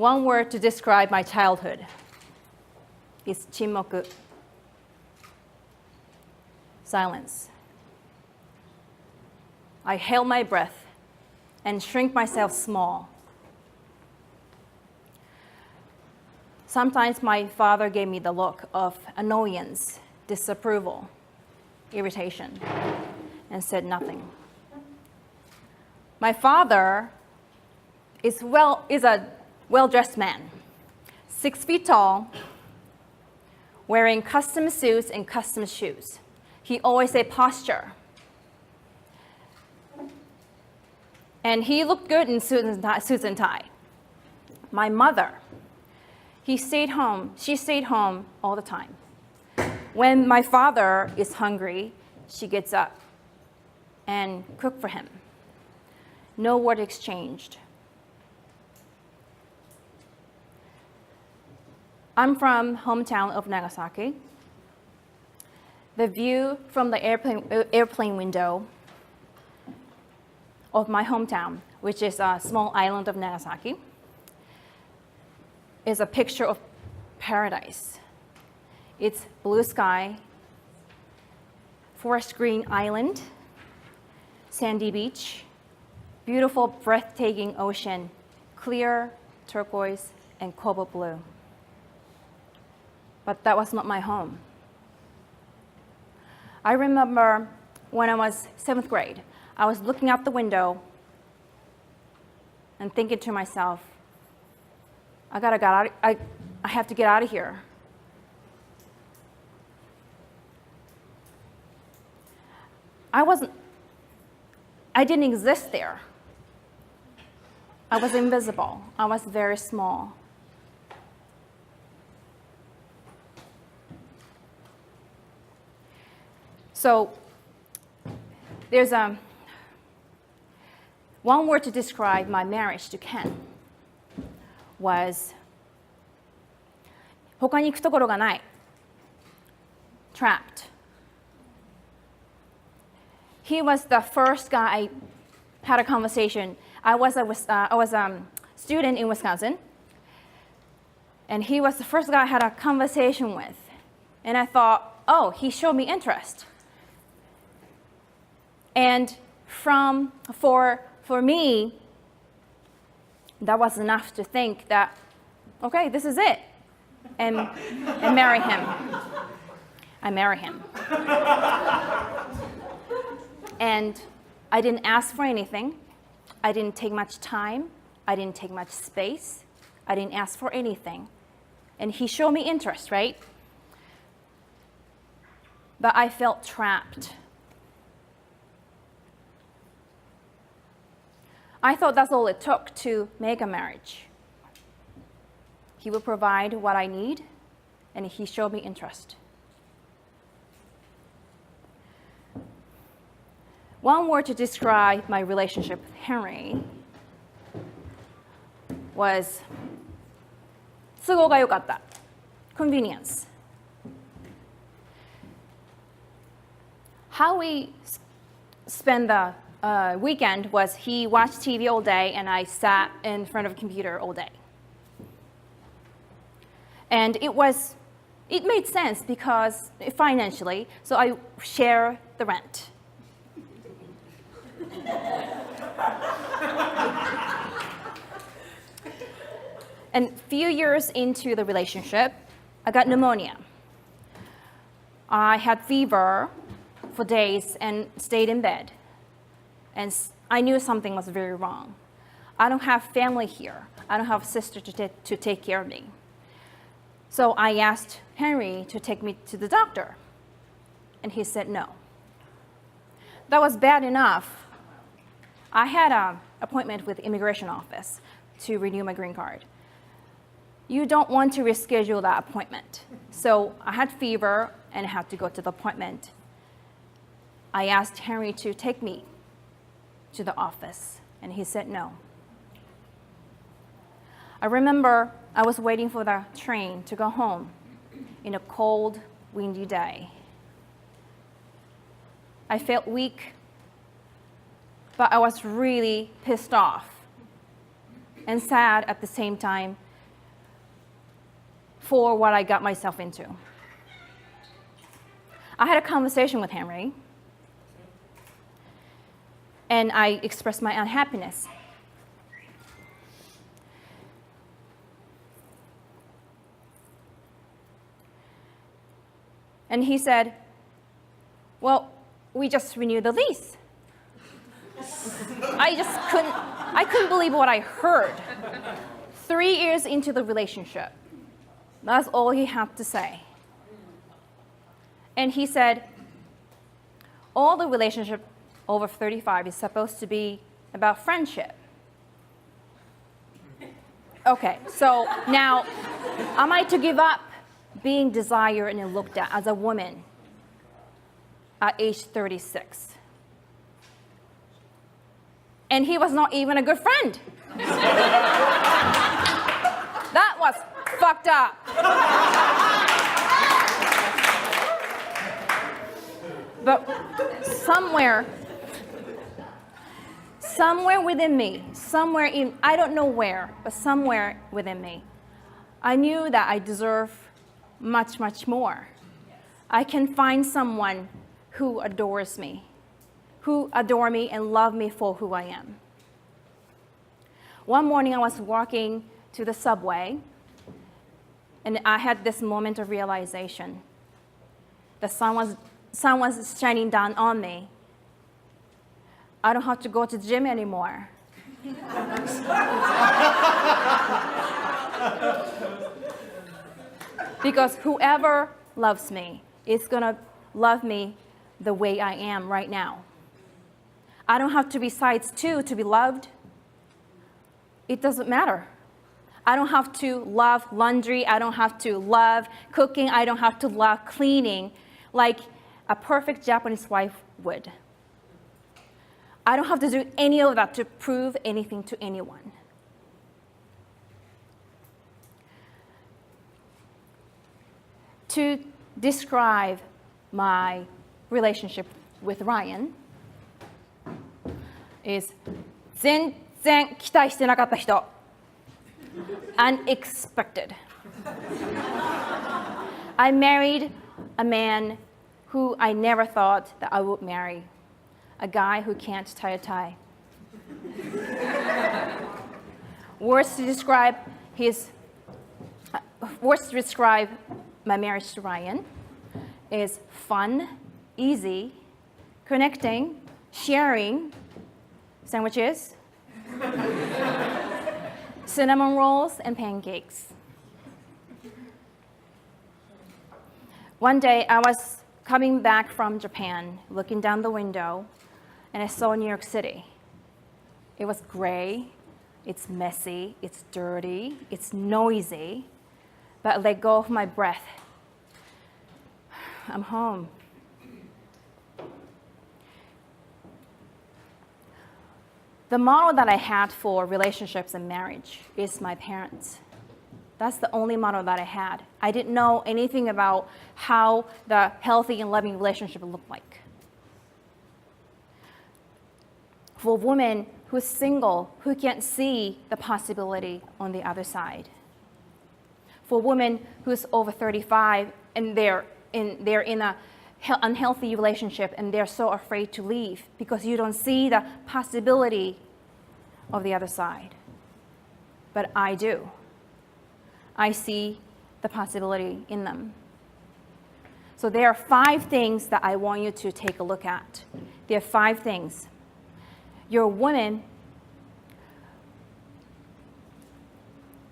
One word to describe my childhood is chinmoku. Silence. I held my breath and shrink myself small. Sometimes my father gave me the look of annoyance, disapproval, irritation, and said nothing. My father is a well-dressed man, 6 feet tall, wearing custom suits and custom shoes. He always said posture. And he looked good in suits and tie. My mother, she stayed home all the time. When my father is hungry, she gets up and cooks for him. No word exchanged. I'm from hometown of Nagasaki. The view from the airplane window of my hometown, which is a small island of Nagasaki, is a picture of paradise. It's blue sky, forest green island, sandy beach, beautiful breathtaking ocean, clear turquoise and cobalt blue. But that was not my home. I remember when I was 7th grade, I was looking out the window and thinking to myself, I have to get out of here. I didn't exist there. I was invisible. I was very small. So there's one word to describe my marriage to Ken was 他に行くところがない trapped. He was the first guy I had a conversation. I was a student in Wisconsin, and he was the first guy I had a conversation with. And I thought, oh, he showed me interest. And for me, that was enough to think that, okay, this is it, and marry him. I marry him. And I didn't ask for anything. I didn't take much time. I didn't take much space. I didn't ask for anything. And he showed me interest, right? But I felt trapped. I thought that's all it took to make a marriage. He would provide what I need, and he showed me interest. One word to describe my relationship with Henry was 都合が良かった convenience. How we spend the weekend was he watched TV all day and I sat in front of a computer all day. And it made sense because financially, so I share the rent. And a few years into the relationship, I got pneumonia. I had fever for days and stayed in bed. And I knew something was very wrong. I don't have family here. I don't have a sister to take care of me. So I asked Henry to take me to the doctor. And he said no. That was bad enough. I had an appointment with the immigration office to renew my green card. You don't want to reschedule that appointment. So I had fever and I had to go to the appointment. I asked Henry to take me to the office, and he said no. I remember I was waiting for the train to go home in a cold, windy day. I felt weak, but I was really pissed off and sad at the same time for what I got myself into. I had a conversation with Henry, and I expressed my unhappiness. And he said, well, we just renewed the lease. I couldn't believe what I heard. 3 years into the relationship. That's all he had to say. And he said, all the relationship over 35 is supposed to be about friendship. Okay, so now, am I to give up being desired and looked at as a woman at age 36? And he was not even a good friend. That was fucked up. But somewhere within me, I don't know where, but somewhere within me, I knew that I deserve much, much more. I can find someone who adores me, who adore me and love me for who I am. One morning I was walking to the subway, and I had this moment of realization. The sun was shining down on me. I don't have to go to the gym anymore. Because whoever loves me is going to love me the way I am right now. I don't have to be size 2 to be loved. It doesn't matter. I don't have to love laundry. I don't have to love cooking. I don't have to love cleaning like a perfect Japanese wife would. I don't have to do any of that to prove anything to anyone. To describe my relationship with Ryan is 全然期待してなかった人 unexpected. I married a man who I never thought that I would marry, a guy who can't tie a tie. Words to describe my marriage to Ryan is fun, easy, connecting, sharing, sandwiches, cinnamon rolls, and pancakes. One day I was coming back from Japan, looking down the window, and I saw New York City. It was gray, it's messy, it's dirty, it's noisy, but I let go of my breath. I'm home. The model that I had for relationships and marriage is my parents. That's the only model that I had. I didn't know anything about how the healthy and loving relationship looked like. For a woman who's single, who can't see the possibility on the other side. For a woman who's over 35 and they're in a unhealthy relationship and they're so afraid to leave because you don't see the possibility of the other side. But I do. I see the possibility in them. So there are 5 things that I want you to take a look at. There are 5 things. You're a woman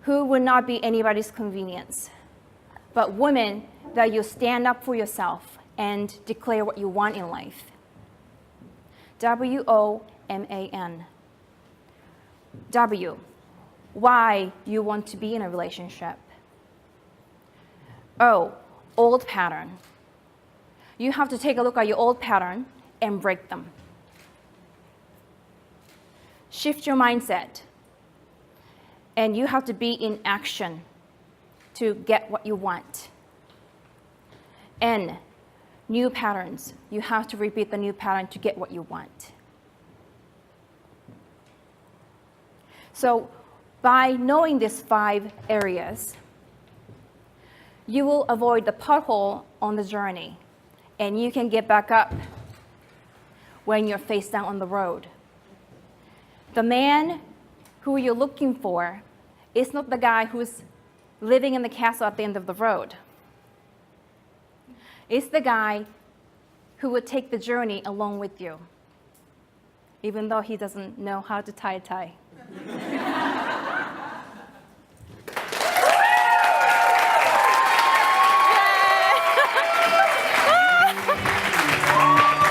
who would not be anybody's convenience, but women that you stand up for yourself and declare what you want in life. WOMAN. W, why you want to be in a relationship. O, old pattern. You have to take a look at your old pattern and break them. Shift your mindset. And you have to be in action to get what you want. N, new patterns. You have to repeat the new pattern to get what you want. So by knowing these 5 areas, you will avoid the pothole on the journey, and you can get back up when you're face down on the road. The man who you're looking for is not the guy who's living in the castle at the end of the road. It's the guy who would take the journey along with you, even though he doesn't know how to tie a tie.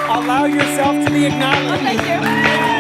Allow yourself to be acknowledged. Thank you.